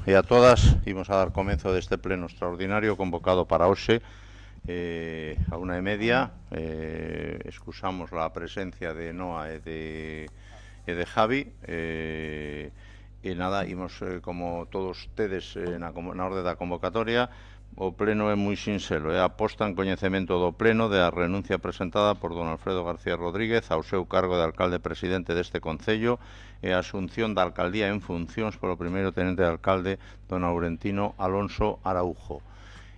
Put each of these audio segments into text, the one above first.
e a todas, imos a dar comezo deste pleno extraordinario convocado para hoxe a 1:30. Excusamos la presencia de Noa e de Javi. E nada, imos, como todos tedes na orde da convocatoria, o pleno é moi sinxelo, é a posta en coñecemento do pleno da renuncia presentada por don Alfredo García Rodríguez ao seu cargo de alcalde presidente deste concello e a asunción da alcaldía en funcións polo primeiro tenente de alcalde don Aurentino Alonso Araujo.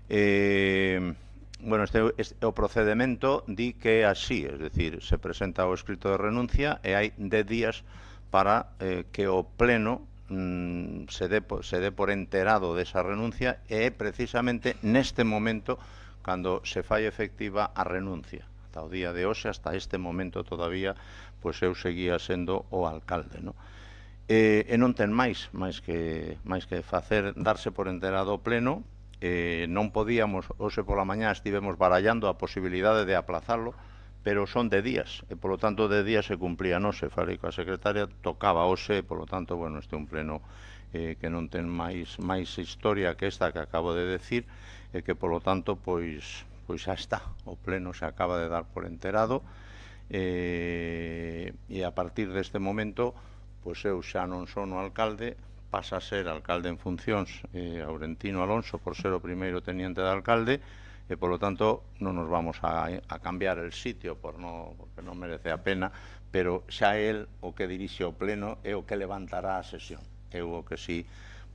Bueno, o procedimento di que é así, es decir, se presenta o escrito de renuncia e hai 10 días para que o pleno se dé por enterado desa renuncia, e é precisamente neste momento cando se fai efectiva a renuncia. Ata o día de hoxe, hasta este momento todavía, pois eu seguía sendo o alcalde, non? E non ten máis que facer, darse por enterado o pleno. Non podíamos, hoxe pola mañá estivemos barallando a posibilidade de aplazarlo, pero son de días, e polo tanto de días se cumplía. Non se falei coa secretaria, tocaba hoxe, polo tanto, bueno, este é un pleno que non ten máis historia que esta que acabo de decir, e que polo tanto, pois xa está, o pleno se acaba de dar por enterado, e a partir deste momento, pois eu xa non son o alcalde, pasa a ser alcalde en funcións Aurentino Alonso, por ser o primeiro teniente de alcalde, e polo tanto non nos vamos a cambiar el sitio porque non merece a pena, pero xa el o que dirixe o pleno é o que levantará a sesión. Eu o que sí,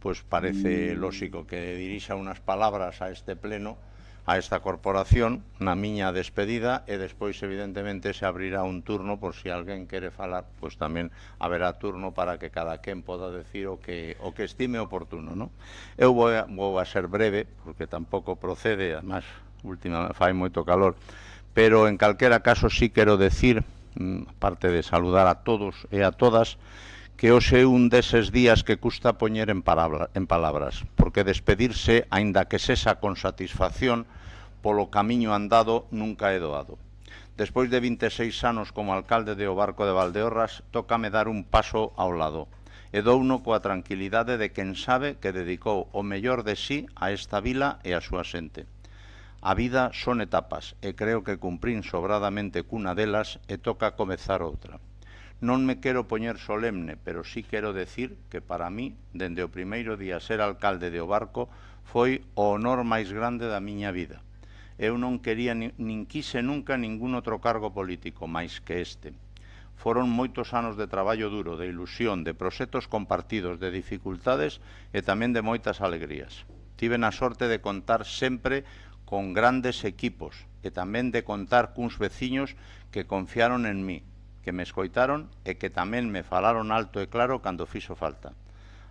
pois parece lóxico que dirixa unhas palabras a este pleno, a esta corporación, na miña despedida, e despois evidentemente se abrirá un turno por si alguén quere falar, pois tamén haberá turno para que cada quen poda decir o que estime oportuno, non? Eu vou a ser breve, porque tampouco procede, además, fai moito calor, pero en calquera caso sí quero decir, aparte de saludar a todos e a todas, que hoxe é un deses días que custa poñer en palabras, porque despedirse, aínda que sexa con satisfacción, polo camiño andado nunca é doado. Despois de 26 anos como alcalde de O Barco de Valdeorras, tócame dar un paso ao lado, e douno coa tranquilidade de quen sabe que dedicou o mellor de sí a esta vila e a súa xente. A vida son etapas, e creo que cumprín sobradamente cunha delas e toca comezar outra. Non me quero poñer solemne, pero sí quero decir que para mí, dende o primeiro día ser alcalde de O Barco, foi o honor máis grande da miña vida. Eu non quería nin quise nunca ningún outro cargo político máis que este. Foron moitos anos de traballo duro, de ilusión, de proxectos compartidos, de dificultades e tamén de moitas alegrías. Tive a sorte de contar sempre con grandes equipos e tamén de contar cuns veciños que confiaron en mí, que me escoitaron e que tamén me falaron alto e claro cando fixo falta.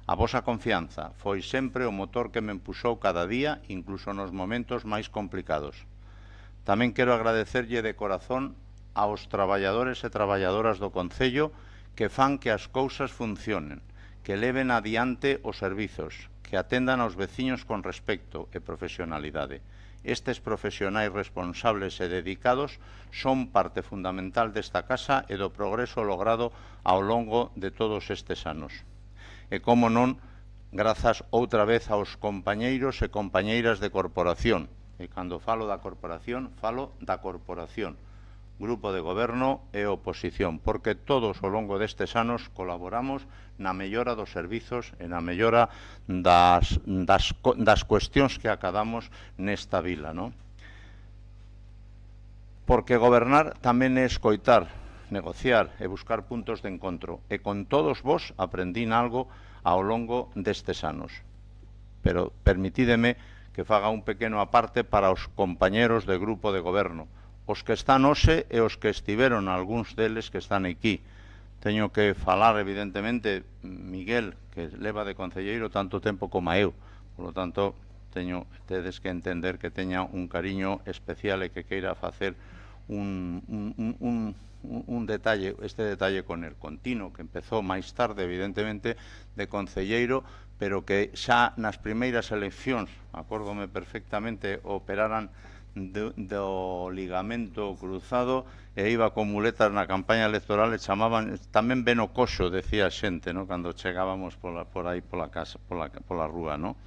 A vosa confianza foi sempre o motor que me empuxou cada día, incluso nos momentos máis complicados. Tamén quero agradecerlle de corazón aos traballadores e traballadoras do Concello que fan que as cousas funcionen, que leven adiante os servizos, que atendan aos veciños con respecto e profesionalidade. Estes profesionais responsables e dedicados son parte fundamental desta casa e do progreso logrado ao longo de todos estes anos. E como non, grazas outra vez aos compañeiros e compañeiras de corporación. E cando falo da corporación, grupo de goberno e oposición, porque todos ao longo destes anos colaboramos na mellora dos servizos e na mellora das cuestións que acadamos nesta vila, non? Porque gobernar tamén é escoitar, negociar e buscar puntos de encontro, e con todos vos aprendín algo ao longo destes anos. Pero permitídeme que faga un pequeno aparte para os compañeros de grupo de goberno, os que están hoxe e os que estiveron, algúns deles que están aquí. Teño que falar, evidentemente, Miguel, que leva de concelleiro tanto tempo como eu, por lo tanto, tedes que entender que teña un cariño especial e que queira facer este detalle con el Contino, que empezou máis tarde, evidentemente, de concelleiro, pero que xa nas primeiras eleccións, acórdome perfectamente, operaran do ligamento cruzado e iba con muletas na campaña electoral e chamaban tamén ben o coxo, decía xente, ¿no? Cando chegábamos por aí pola casa, pola rúa, ¿no?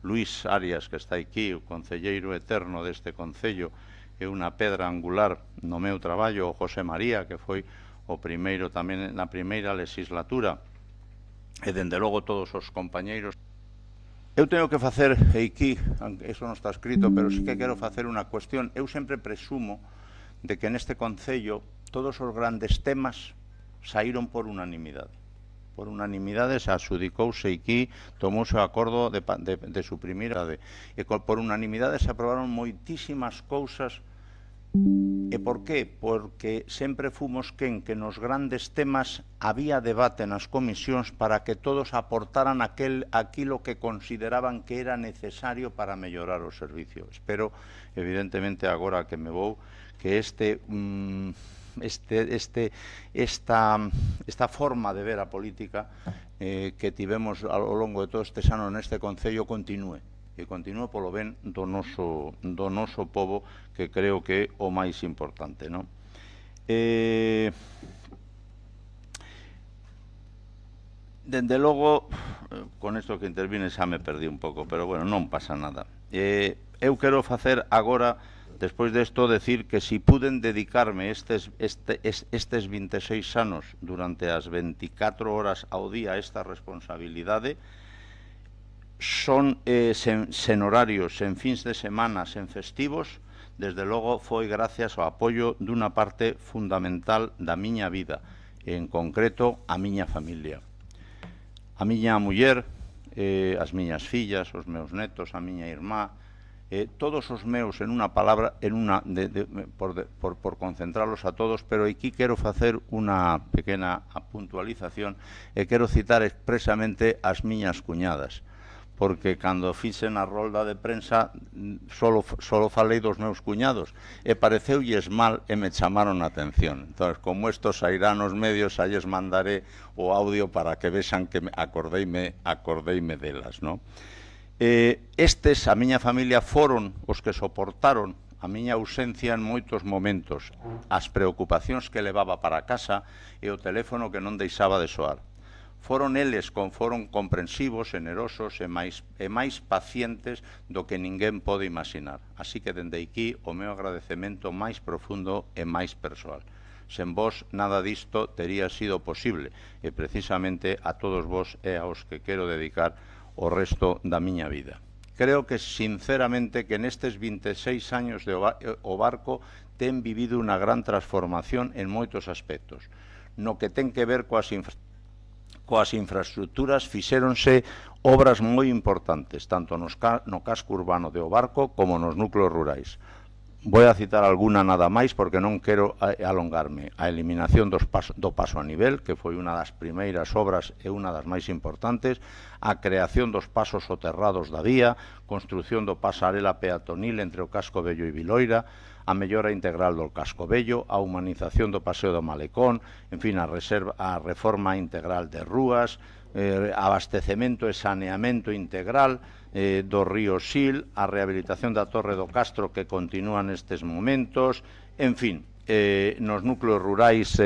Luís Arias, que está aquí, o concelleiro eterno deste concello, é unha pedra angular no meu traballo, o José María, que foi o primeiro tamén na primeira legislatura, e dende logo todos os compañeiros. Eu teño que facer aquí, eso non está escrito, pero sí que quero facer unha cuestión. Eu sempre presumo de que neste concello todos os grandes temas saíron por unanimidade. Por unanimidade se adxudicouse aquí, tomouse o acordo de suprimir a e por unanimidade se aprobaron moitísimas cousas. E por qué? Porque sempre fomos que nos grandes temas había debate nas comisións para que todos aportaran aquilo que consideraban que era necesario para mellorar o servicio. Espero, evidentemente, agora que me vou, que esta forma de ver a política que tivemos ao longo de todos estes anos neste concello continúe. E continúe polo ben do noso pobo, que creo que é o máis importante, non? Dende logo, con isto que intervine xa me perdí un pouco, pero bueno, non pasa nada. Eu quero facer agora, despois desto, decir que si puden dedicarme estes 26 anos durante as 24 horas ao día a esta responsabilidade, son sen horarios, sen fins de semana, sen festivos, desde logo foi gracias ao apoio dunha parte fundamental da miña vida, en concreto a miña familia. A miña muller, as miñas fillas, os meus netos, a miña irmá, todos os meus, en unha palabra, por concentralos a todos, pero aquí quero facer unha pequena puntualización e quero citar expresamente as miñas cuñadas, porque cando fixen a rolda de prensa solo falei dos meus cuñados e pareceulles mal e me chamaron a atención. Entón, como isto sairá nos medios, xa lles mandaré o audio para que vexan que acordeime delas, non? Estes, a miña familia, foron os que soportaron a miña ausencia en moitos momentos, as preocupacións que levaba para casa e o teléfono que non deixaba de soar. Foron eles foron comprensivos, generosos e máis pacientes do que ninguén pode imaginar. Así que dende aquí o meu agradecemento máis profundo e máis persoal. Sen vos nada disto tería sido posible e precisamente a todos vos é aos que quero dedicar o resto da miña vida. Creo que sinceramente que nestes 26 años o barco ten vivido unha gran transformación en moitos aspectos. No que ten que ver coas infraestructuras fixéronse obras moi importantes, tanto no casco urbano de O Barco como nos núcleos rurais. Vou a citar alguna nada máis porque non quero alongarme. A eliminación do paso a nivel, que foi unha das primeiras obras e unha das máis importantes, a creación dos pasos soterrados da vía, construción do pasarela peatonil entre o Casco Vello e Viloira, a mellora integral do Casco Vello, a humanización do Paseo do Malecón, en fin, a reforma integral de rúas, abastecemento e saneamento integral do río Sil, a rehabilitación da Torre do Castro que continúa nestes momentos, en fin, nos núcleos rurais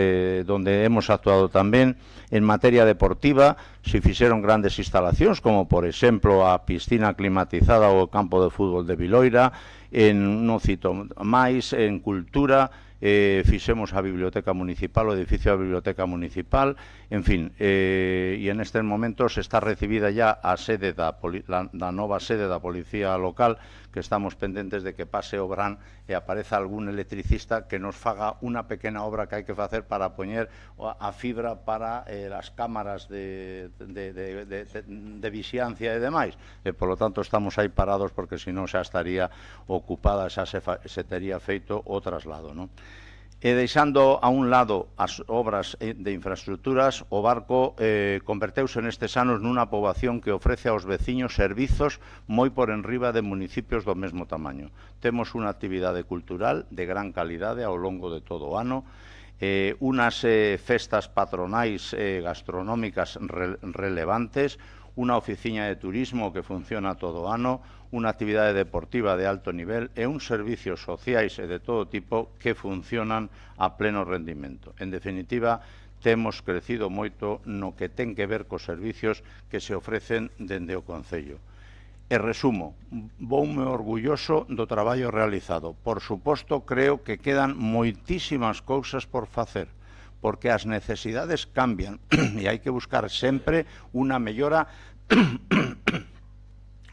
donde hemos actuado tamén. En materia deportiva, se fixeron grandes instalacións, como por exemplo a piscina climatizada ou o campo de fútbol de Viloira, non cito máis, en cultura, fixemos a Biblioteca Municipal, o edificio da Biblioteca Municipal, en fin, e en estes momentos está recibida ya a sede da nova sede da Policía Local, que estamos pendentes de que pase o verán e apareza algún electricista que nos faga unha pequena obra que hai que facer para poñer a fibra para as cámaras de vixiancia e demais, e polo tanto estamos aí parados porque senón xa estaría ocupada, xa se tería feito o traslado, non? E deixando a un lado as obras de infraestructuras, o Barco converteuse nestes anos nunha poboación que ofrece aos veciños servizos moi por enriba de municipios do mesmo tamaño. Temos unha actividade cultural de gran calidade ao longo de todo o ano, unas festas patronais gastronómicas relevantes, unha oficina de turismo que funciona todo o ano, unha actividade deportiva de alto nivel e uns servicios sociais e de todo tipo que funcionan a pleno rendimento. En definitiva, temos crecido moito no que ten que ver cos servicios que se ofrecen dende o Concello. E resumo, voume orgulloso do traballo realizado. Por suposto, creo que quedan moitísimas cousas por facer, porque as necesidades cambian e hai que buscar sempre unha mellora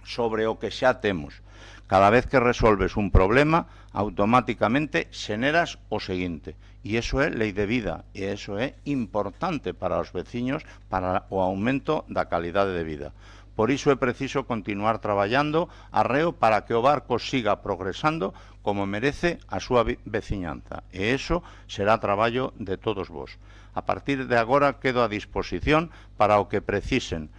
sobre o que xa temos. Cada vez que resolves un problema, automáticamente xeneras o seguinte. E iso é lei de vida, e iso é importante para os veciños, para o aumento da calidade de vida. Por iso é preciso continuar traballando arreo para que o barco siga progresando como merece a súa veciñanza. E iso será traballo de todos vos. A partir de agora quedo a disposición para o que precisen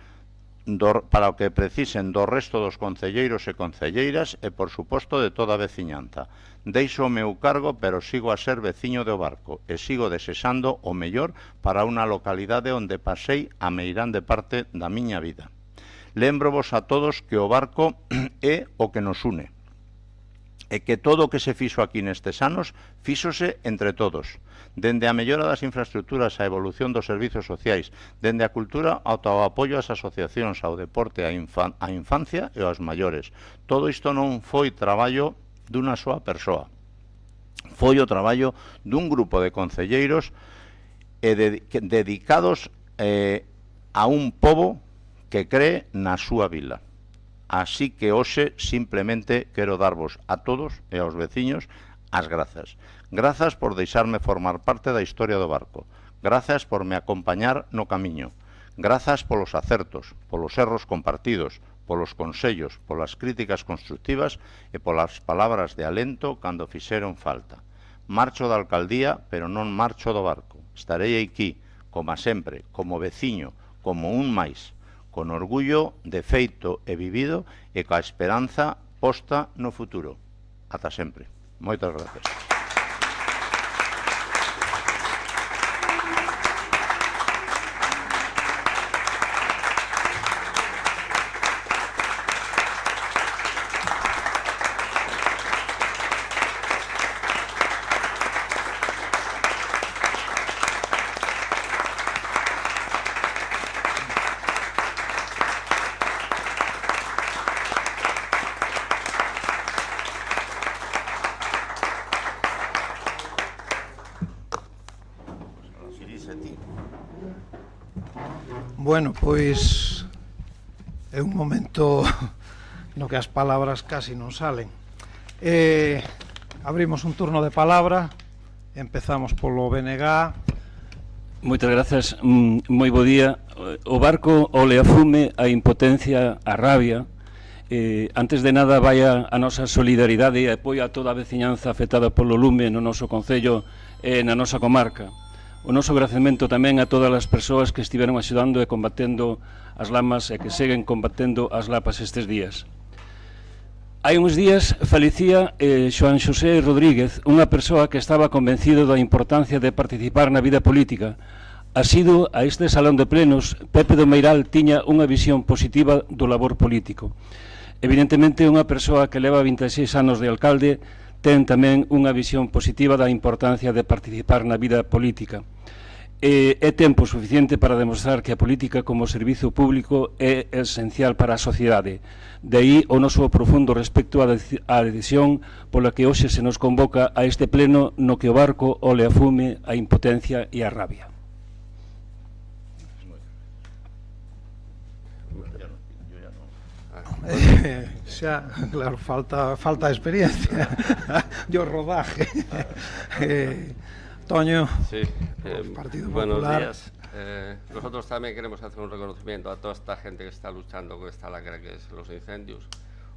do resto dos concelleiros e concelleiras e, por suposto, de toda a veciñanza. Deixo o meu cargo, pero sigo a ser veciño do barco e sigo desexando o mellor para unha localidade onde pasei a meirande parte da miña vida. Lembrovos a todos que o barco é o que nos une e que todo o que se fixo aquí nestes anos fíxose entre todos, dende a mellora das infraestructuras, a evolución dos servizos sociais, dende a cultura ao apoio ás asociacións, ao deporte, á infancia e aos maiores. Todo isto non foi traballo dunha soa persoa, foi o traballo dun grupo de concelleiros dedicados a un pobo que cree na súa vila. Así que hoxe simplemente quero darvos a todos e aos veciños as grazas. Grazas por deixarme formar parte da historia do barco. Grazas por me acompañar no camiño. Grazas polos acertos, polos erros compartidos, polos consellos, polas críticas constructivas e polas palabras de alento cando fixeron falta. Marcho da alcaldía, pero non marcho do barco. Estarei aquí, como sempre, como veciño, como un máis, con orgullo de feito e vivido e coa esperanza posta no futuro. Ata sempre. Moitas gracias. Bueno, pois é un momento no que as palabras casi non salen. Abrimos un turno de palabra, empezamos polo BNG. Moitas grazas, moi bo día. O barco, o leafume, a impotencia, a rabia. Antes de nada, vai a nosa solidaridade e apoio a toda a veciñanza afectada polo lume no noso concello e na nosa comarca. O noso agradecemento tamén a todas as persoas que estiveron axudando e combatendo as lamas e que seguen combatendo as lapas estes días. Hai uns días falecía Xoán Xosé Rodríguez, unha persoa que estaba convencido da importancia de participar na vida política. Asido a este salón de plenos, Pepe do Meiral tiña unha visión positiva do labor político. Evidentemente, unha persoa que leva 26 anos de alcalde ten tamén unha visión positiva da importancia de participar na vida política. É tempo suficiente para demostrar que a política como servizo público é esencial para a sociedade. De aí o noso profundo respecto á decisión pola que hoxe se nos convoca a este pleno no que o barco o leafume, a impotencia e a rabia. Xa, claro, falta experiencia e o rodaje. Toño, sí, Partido buenos Popular. días. Nosotros también queremos hacer un reconocimiento a toda esta gente que está luchando con esta lacra que es los incendios.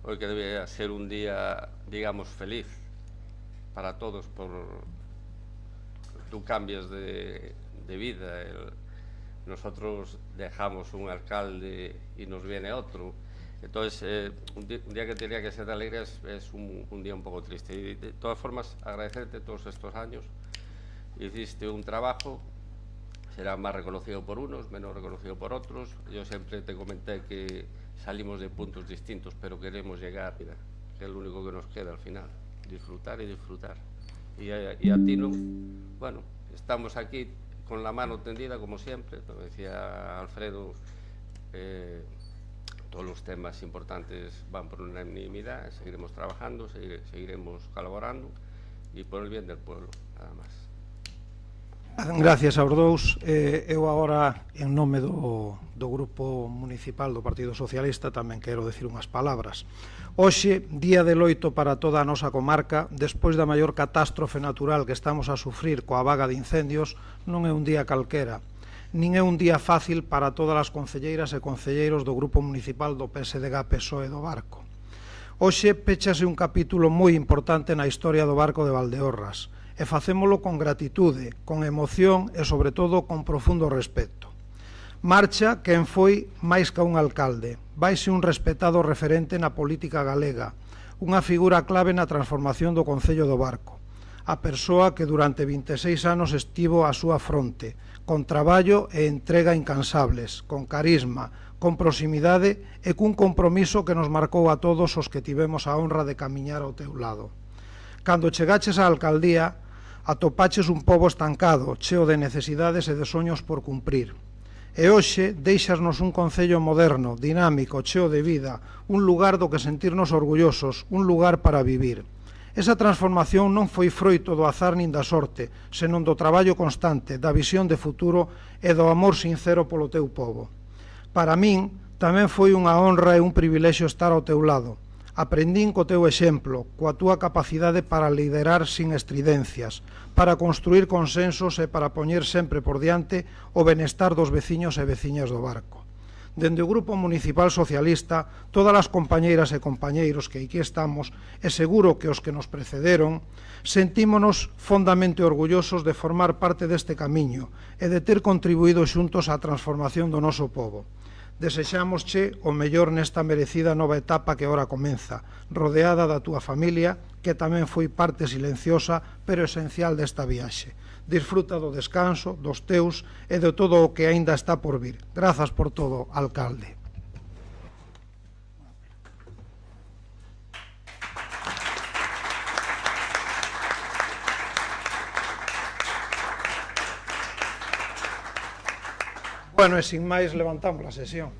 Hoy que debería ser un día, digamos, feliz para todos por tú cambias de vida. Nosotros dejamos un alcalde y nos viene otro. Entonces, un día que tenía que ser alegre es un día un poco triste. Y de todas formas, agradecerte todos estos años. Hiciste un trabajo, será más reconocido por unos, menos reconocido por otros. Yo siempre te comenté que salimos de puntos distintos, pero queremos llegar, mira, que es lo único que nos queda al final, disfrutar y disfrutar. Y a ti no, bueno, estamos aquí con la mano tendida como siempre, como decía Alfredo, todos los temas importantes van por unanimidad, seguiremos trabajando, seguiremos colaborando y por el bien del pueblo, nada más. Gracias aos dous. Eu agora, en nome do Grupo Municipal do Partido Socialista, tamén quero decir unhas palabras. Hoxe, día de loito para toda a nosa comarca, despois da maior catástrofe natural que estamos a sufrir coa vaga de incendios, non é un día calquera, nin é un día fácil para todas as concelleiras e concelleiros do Grupo Municipal do PSDG-PSOE do Barco. Hoxe pechase un capítulo moi importante na historia do Barco de Valdeorras, e facémolo con gratitude, con emoción e, sobre todo, con profundo respeto. Marcha quen foi máis ca un alcalde, vaise un respetado referente na política galega, unha figura clave na transformación do Concello do Barco, a persoa que durante 26 anos estivo á súa fronte, con traballo e entrega incansables, con carisma, con proximidade e cun compromiso que nos marcou a todos os que tivemos a honra de camiñar ao teu lado. Cando chegaches á alcaldía, atopaches un pobo estancado, cheo de necesidades e de soños por cumprir. E hoxe deixasnos un concello moderno, dinámico, cheo de vida, un lugar do que sentirnos orgullosos, un lugar para vivir. Esa transformación non foi froito do azar nin da sorte, senón do traballo constante, da visión de futuro e do amor sincero polo teu pobo. Para min, tamén foi unha honra e un privilexio estar ao teu lado. Aprendín co teu exemplo, coa túa capacidade para liderar sin estridencias, para construir consensos e para poñer sempre por diante o benestar dos veciños e veciñas do Barco. Dende o Grupo Municipal Socialista, todas as compañeiras e compañeiros que aquí estamos, e seguro que os que nos precederon, sentímonos fondamente orgullosos de formar parte deste camiño e de ter contribuído xuntos á transformación do noso pobo. Desexámosche o mellor nesta merecida nova etapa que ora comeza, rodeada da túa familia, que tamén foi parte silenciosa pero esencial desta viaxe. Disfruta do descanso, dos teus e de todo o que aínda está por vir. Grazas por todo, alcalde. Bueno, e sin máis levantamos a sesión.